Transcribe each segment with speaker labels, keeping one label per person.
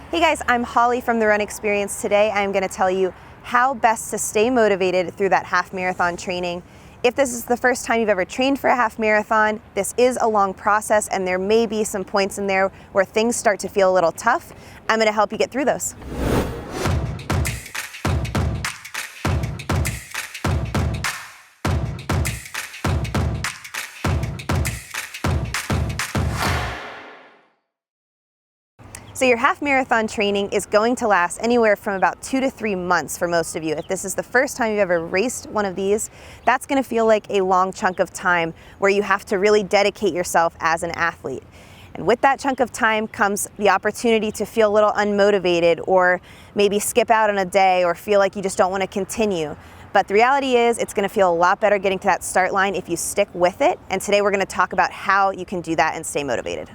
Speaker 1: Hey guys, I'm Holly from The Run Experience. Today I'm going to tell you how best to stay motivated through that half marathon training. If this is the first time you've ever trained for a half marathon, this is a long process and there may be some points in there where things start to feel a little tough. I'm going to help you get through those. So your half marathon training is going to last anywhere from about 2 to 3 months for most of you. If this is the first time you've ever raced one of these, that's going to feel like a long chunk of time where you have to really dedicate yourself as an athlete. And with that chunk of time comes the opportunity to feel a little unmotivated or maybe skip out on a day or feel like you just don't want to continue. But the reality is it's going to feel a lot better getting to that start line if you stick with it. And today we're going to talk about how you can do that and stay motivated.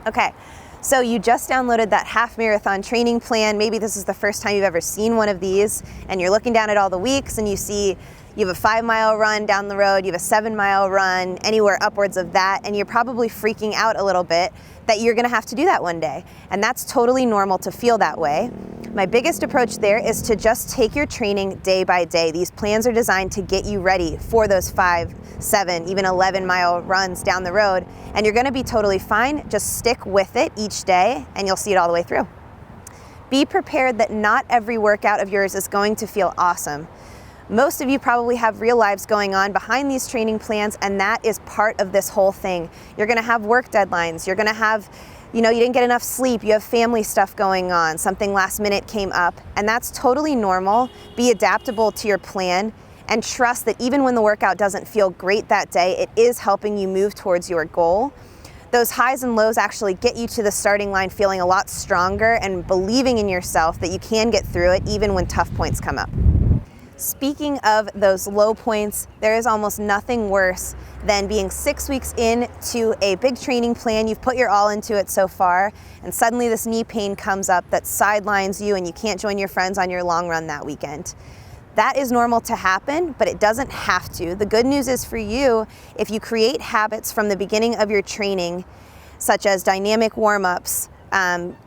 Speaker 1: Okay. So you just downloaded that half marathon training plan. Maybe this is the first time you've ever seen one of these and you're looking down at all the weeks and you see you have a 5-mile run down the road, you have a 7-mile run, anywhere upwards of that, and you're probably freaking out a little bit that you're gonna have to do that one day. And that's totally normal to feel that way. My biggest approach there is to just take your training day by day. These plans are designed to get you ready for those 5, 7, even 11-mile runs down the road, and you're gonna be totally fine. Just stick with it each day and you'll see it all the way through. Be prepared that not every workout of yours is going to feel awesome. Most of you probably have real lives going on behind these training plans, and that is part of this whole thing. You're gonna have work deadlines, you're gonna have, you didn't get enough sleep, you have family stuff going on, something last minute came up, and that's totally normal. Be adaptable to your plan and trust that even when the workout doesn't feel great that day, it is helping you move towards your goal. Those highs and lows actually get you to the starting line feeling a lot stronger and believing in yourself that you can get through it even when tough points come up. Speaking of those low points, there is almost nothing worse than being 6 weeks into a big training plan. You've put your all into it so far, and suddenly this knee pain comes up that sidelines you and you can't join your friends on your long run that weekend. That is normal to happen, but it doesn't have to. The good news is for you, if you create habits from the beginning of your training, such as dynamic warm-ups,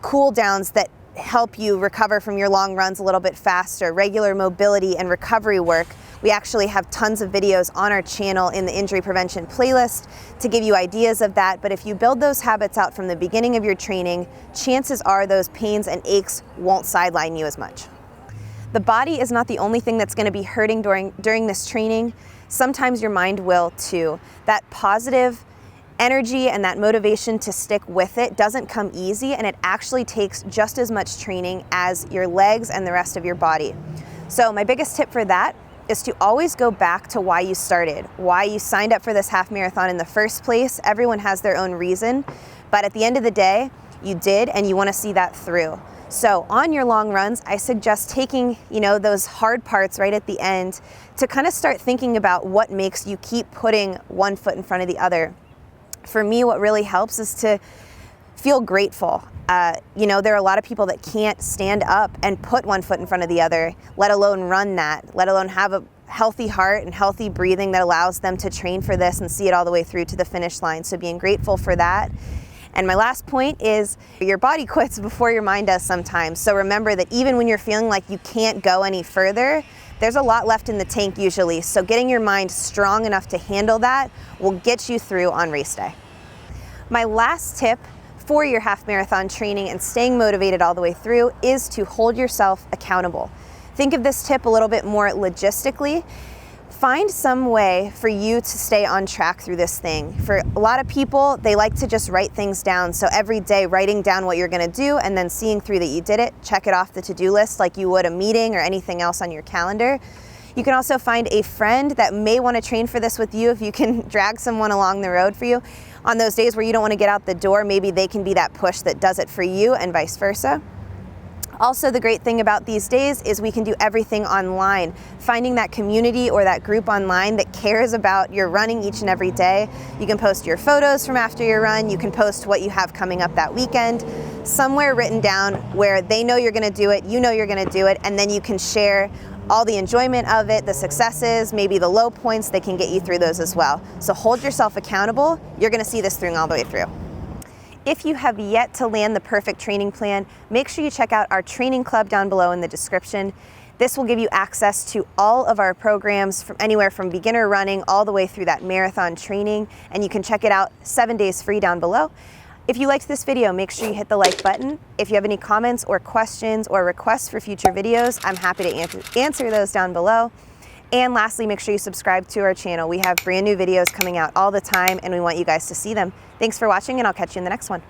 Speaker 1: cool downs that help you recover from your long runs a little bit faster, regular mobility and recovery work. We actually have tons of videos on our channel in the injury prevention playlist to give you ideas of that. But if you build those habits out from the beginning of your training, chances are those pains and aches won't sideline you as much. The body is not the only thing that's going to be hurting during this training. Sometimes your mind will too. That positive energy and that motivation to stick with it doesn't come easy, and it actually takes just as much training as your legs and the rest of your body. So my biggest tip for that is to always go back to why you started, why you signed up for this half marathon in the first place. Everyone has their own reason, but at the end of the day, you did, and you want to see that through. So on your long runs, I suggest taking, those hard parts right at the end to kind of start thinking about what makes you keep putting one foot in front of the other. For me, what really helps is to feel grateful. There are a lot of people that can't stand up and put one foot in front of the other, let alone run that, let alone have a healthy heart and healthy breathing that allows them to train for this and see it all the way through to the finish line. So being grateful for that. And my last point is your body quits before your mind does sometimes. So remember that even when you're feeling like you can't go any further, there's a lot left in the tank usually. So getting your mind strong enough to handle that will get you through on race day. My last tip for your half marathon training and staying motivated all the way through is to hold yourself accountable. Think of this tip a little bit more logistically. Find some way for you to stay on track through this thing. For a lot of people, they like to just write things down. So every day writing down what you're gonna do and then seeing through that you did it, check it off the to-do list like you would a meeting or anything else on your calendar. You can also find a friend that may wanna train for this with you if you can drag someone along the road for you. On those days where you don't wanna get out the door, maybe they can be that push that does it for you and vice versa. Also, the great thing about these days is we can do everything online. Finding that community or that group online that cares about your running each and every day. You can post your photos from after your run. You can post what you have coming up that weekend. Somewhere written down where they know you're gonna do it, you know you're gonna do it, and then you can share all the enjoyment of it, the successes, maybe the low points. They can get you through those as well. So hold yourself accountable. You're gonna see this through all the way through. If you have yet to land the perfect training plan, make sure you check out our training club down below in the description. This will give you access to all of our programs from anywhere from beginner running all the way through that marathon training, and you can check it out 7 days free down below. If you liked this video, make sure you hit the like button. If you have any comments or questions or requests for future videos, I'm happy to answer those down below. And lastly, make sure you subscribe to our channel. We have brand new videos coming out all the time and we want you guys to see them. Thanks for watching and I'll catch you in the next one.